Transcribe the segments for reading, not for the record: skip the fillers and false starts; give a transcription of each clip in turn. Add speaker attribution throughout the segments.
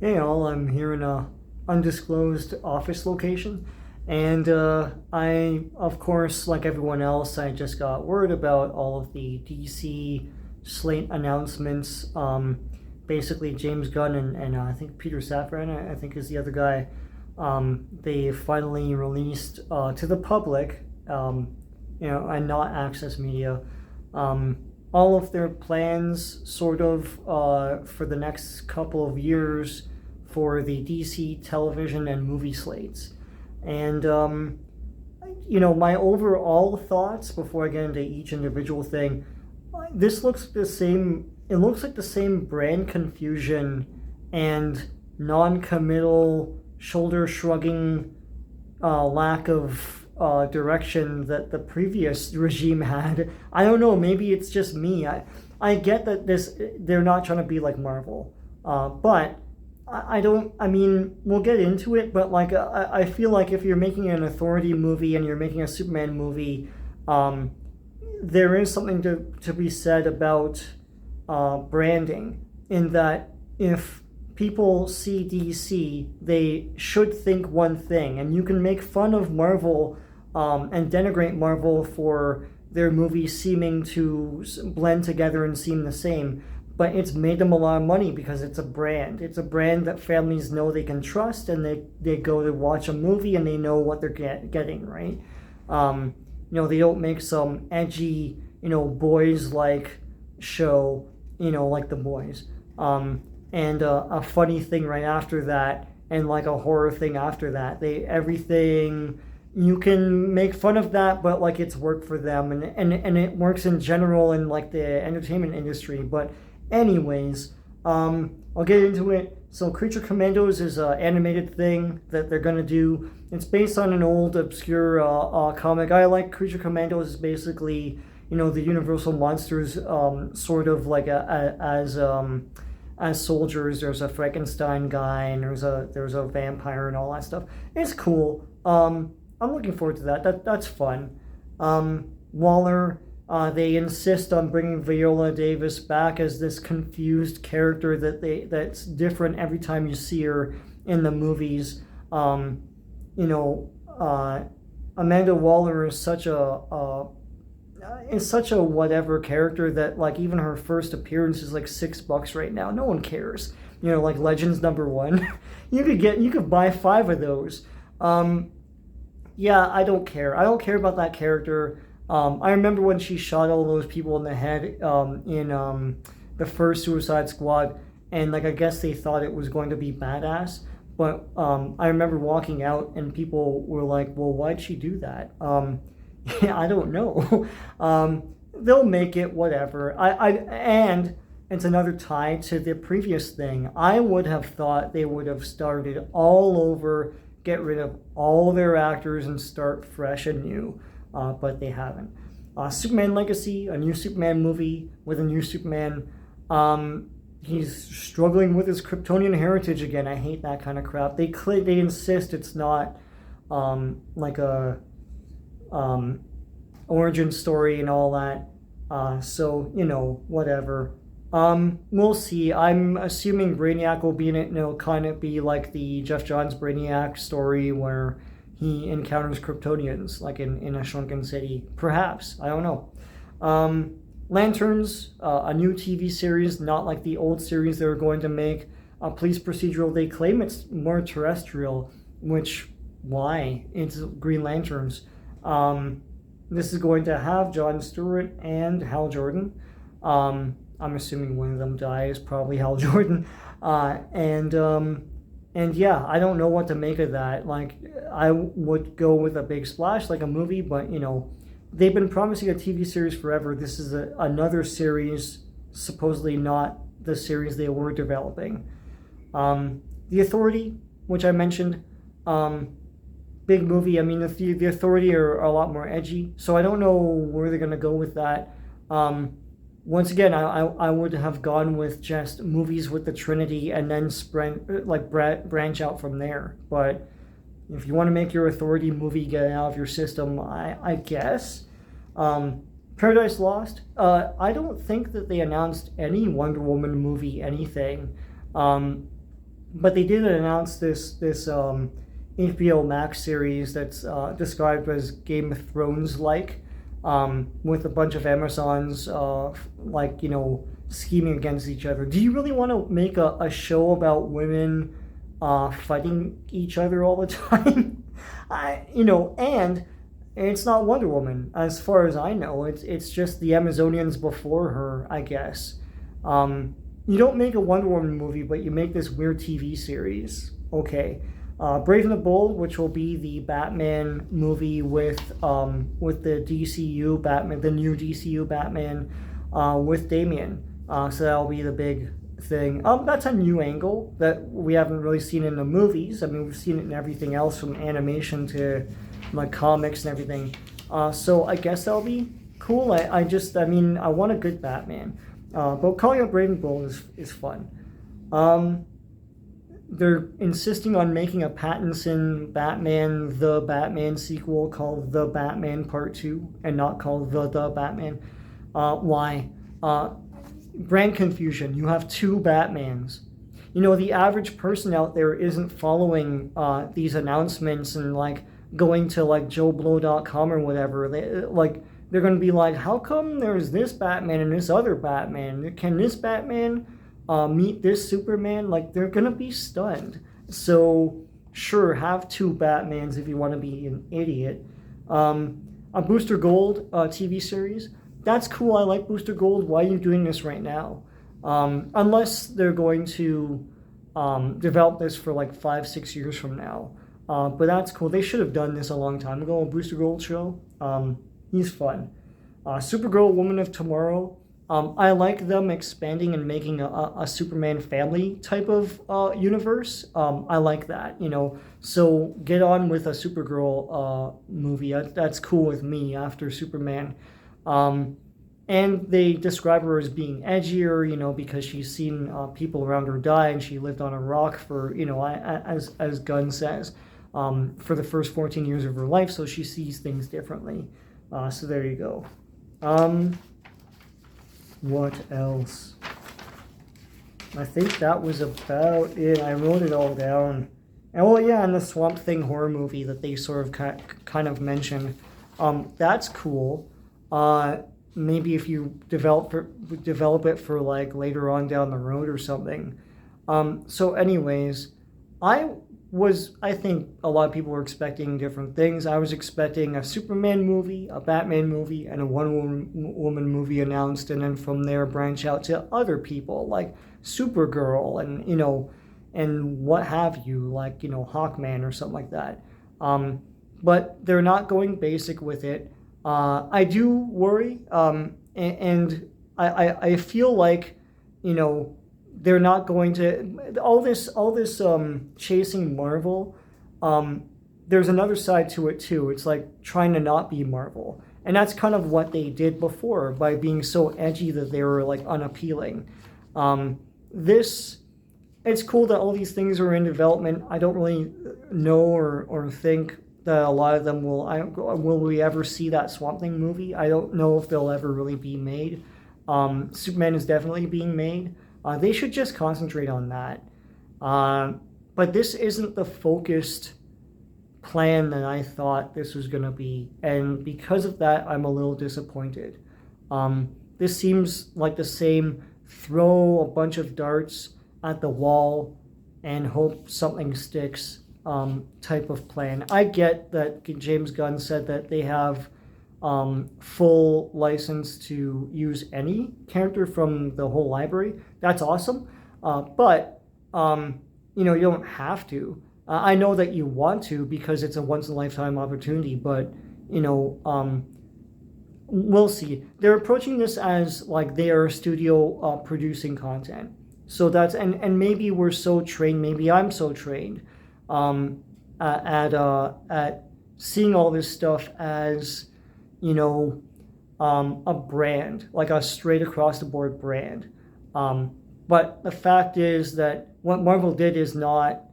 Speaker 1: Hey all, I'm here in a undisclosed office location, and I, of course, like everyone else, I just got word about all of the DC Slate announcements. Basically, James Gunn and I think Peter Safran, I think is the other guy. They finally released to the public, and not access media, um, all of their plans, sort of, for the next couple of years for the DC television and movie slates. And, my overall thoughts before I get into each individual thing, this looks the same. It looks like the same brand confusion and non-committal, shoulder-shrugging lack of direction that the previous regime had. I don't know. Maybe it's just me. I get that they're not trying to be like Marvel, but I don't. I mean, we'll get into it, but like I feel like if you're making an authority movie and you're making a Superman movie, there is something to be said about branding. In that, if people see DC, they should think one thing, and you can make fun of Marvel and denigrate Marvel for their movies seeming to blend together and seem the same. But it's made them a lot of money because it's a brand. It's a brand that families know they can trust, and they go to watch a movie and they know what they're getting, right? They don't make some edgy, boys-like show, like The Boys. And a funny thing right after that, and like a horror thing after that. Everything, you can make fun of that, but like it's worked for them, and it works in general in like the entertainment industry. But anyways, I'll get into it. So Creature Commandos is an animated thing that they're going to do. It's based on an old, obscure comic. I like Creature Commandos is basically, the Universal Monsters, sort of like as soldiers. There's a Frankenstein guy, and there's a vampire and all that stuff. It's cool. I'm looking forward to that. That's fun. Waller, they insist on bringing Viola Davis back as this confused character that's different every time you see her in the movies. Amanda Waller is such a whatever character that like even her first appearance is like $6 right now. No one cares. Like Legends #1. you could buy 5 of those. Yeah, I don't care. I don't care about that character. I remember when she shot all those people in the head in the first Suicide Squad, and like I guess they thought it was going to be badass. But I remember walking out and people were like, "Well, why'd she do that?" Yeah, I don't know. They'll make it whatever. And it's another tie to the previous thing. I would have thought they would have started all over, get rid of all their actors and start fresh and new. But they haven't. Superman Legacy, a new Superman movie with a new Superman. He's struggling with his Kryptonian heritage again. I hate that kind of crap. They insist it's not like a origin story and all that. So whatever. We'll see. I'm assuming Brainiac will be in it, and it'll kind of be like the Jeff Johns Brainiac story where he encounters Kryptonians, like in a shrunken city. Perhaps. I don't know. Lanterns, a new TV series, not like the old series they were going to make. A police procedural. They claim it's more terrestrial, which, why? It's Green Lanterns. This is going to have Jon Stewart and Hal Jordan. I'm assuming one of them dies, probably Hal Jordan. And yeah, I don't know what to make of that. Like, I would go with a big splash, like a movie, but, they've been promising a TV series forever. This is another series, supposedly not the series they were developing. The Authority, which I mentioned, big movie. I mean, the Authority are a lot more edgy, so I don't know where they're going to go with that. Once again, I would have gone with just movies with the Trinity and then branch out from there. But if you want to make your Authority movie, get it out of your system, I guess. Paradise Lost. I don't think that they announced any Wonder Woman movie anything. but they did announce this HBO Max series that's described as Game of Thrones like, with a bunch of Amazons like scheming against each other. Do you really want to make a show about women fighting each other all the time? And it's not Wonder Woman, as far as I know. It's just the Amazonians before her, I guess. You don't make a Wonder Woman movie, but you make this weird TV series. Okay. Brave and the Bold, which will be the Batman movie with the DCU Batman, the new DCU Batman, with Damien. So that'll be the big thing. That's a new angle that we haven't really seen in the movies. I mean, we've seen it in everything else, from animation to like comics and everything. So I guess that'll be cool. I want a good Batman. But calling it Brave and Bold is fun. They're insisting on making a Pattinson Batman, the Batman sequel called The Batman Part 2 and not called The Batman. Why? Brand confusion. You have two Batmans. The average person out there isn't following these announcements and like going to like joeblow.com or whatever. They're going to be like, how come there's this Batman and this other Batman? Can this Batman meet this Superman? Like, they're going to be stunned. So, sure, have two Batmans if you want to be an idiot. A Booster Gold TV series, that's cool. I like Booster Gold. Why are you doing this right now? Unless they're going to develop this for like 5-6 years from now. But that's cool. They should have done this a long time ago, a Booster Gold show. He's fun. Supergirl, Woman of Tomorrow. I like them expanding and making a Superman family type of universe. I like that, So get on with a Supergirl movie. That's cool with me after Superman. And they describe her as being edgier, because she's seen people around her die and she lived on a rock for, as Gunn says, for the first 14 years of her life. So she sees things differently. So there you go. What else? I think that was about it. I wrote it all down. And the Swamp Thing horror movie that they sort of kind of mentioned. That's cool. Maybe if you develop it for like later on down the road or something. So anyways, I think a lot of people were expecting different things. I was expecting a Superman movie, a Batman movie, and a Wonder Woman movie announced, and then from there branch out to other people like Supergirl and and what have you, like Hawkman or something like that. But they're not going basic with it. I do worry, and I feel like they're not going to all this chasing Marvel. There's another side to it too. It's like trying to not be Marvel, and that's kind of what they did before by being so edgy that they were like unappealing. It's cool that all these things are in development. I don't really know or think that a lot of them will we ever see that Swamp Thing movie. I don't know if they'll ever really be made. Superman is definitely being made. They should just concentrate on that. But this isn't the focused plan that I thought this was going to be. And because of that, I'm a little disappointed. This seems like the same throw a bunch of darts at the wall and hope something sticks type of plan. I get that James Gunn said that they have full license to use any character from the whole library. That's awesome. But you don't have to. I know that you want to because it's a once in a lifetime opportunity, but we'll see. They're approaching this as like they are a studio producing content. So that's and maybe we're so trained, maybe I'm so trained at seeing all this stuff as a brand, like a straight across the board brand. But the fact is that what Marvel did is not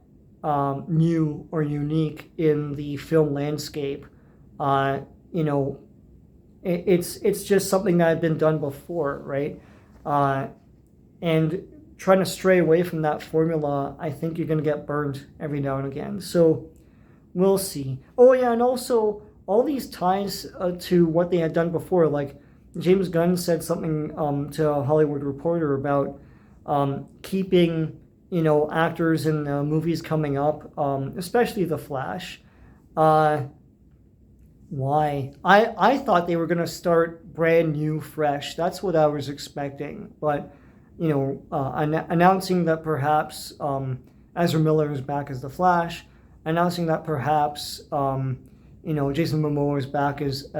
Speaker 1: new or unique in the film landscape. It's just something that had been done before, right? And trying to stray away from that formula, I think you're going to get burned every now and again. So we'll see. Oh yeah, and also all these ties to what they had done before. Like James Gunn said something to a Hollywood Reporter about keeping actors in movies coming up, especially The Flash. Why? I thought they were going to start brand new, fresh. That's what I was expecting. But, announcing that perhaps Ezra Miller is back as the Flash, announcing that perhaps, Jason Momoa is back as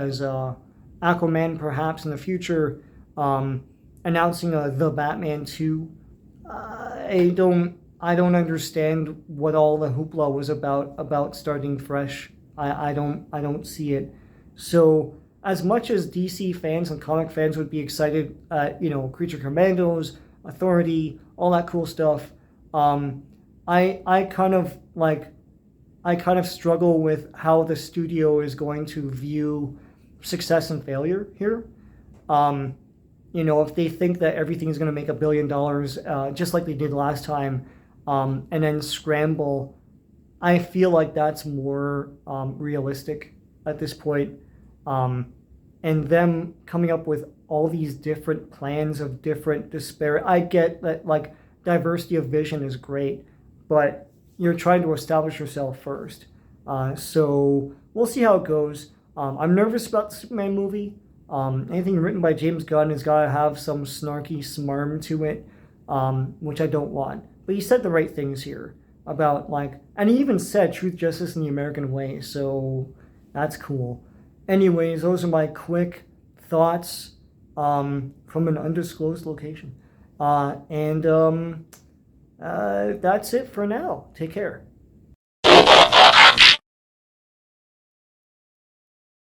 Speaker 1: Aquaman, perhaps in the future, announcing the Batman 2. I don't understand what all the hoopla was about starting fresh. I don't see it. So as much as DC fans and comic fans would be excited at Creature Commandos, Authority, all that cool stuff, I kind of struggle with how the studio is going to view success and failure here. If they think that everything is going to make $1 billion, just like they did last time, and then scramble, I feel like that's more realistic at this point. And them coming up with all these different plans of different disparate. I get that diversity of vision is great, but you're trying to establish yourself first. So we'll see how it goes. I'm nervous about the Superman movie. Anything written by James Gunn has got to have some snarky smarm to it, which I don't want. But he said the right things here about and he even said truth, justice, and the American way. So that's cool. Anyways, those are my quick thoughts from an undisclosed location. And that's it for now. Take care.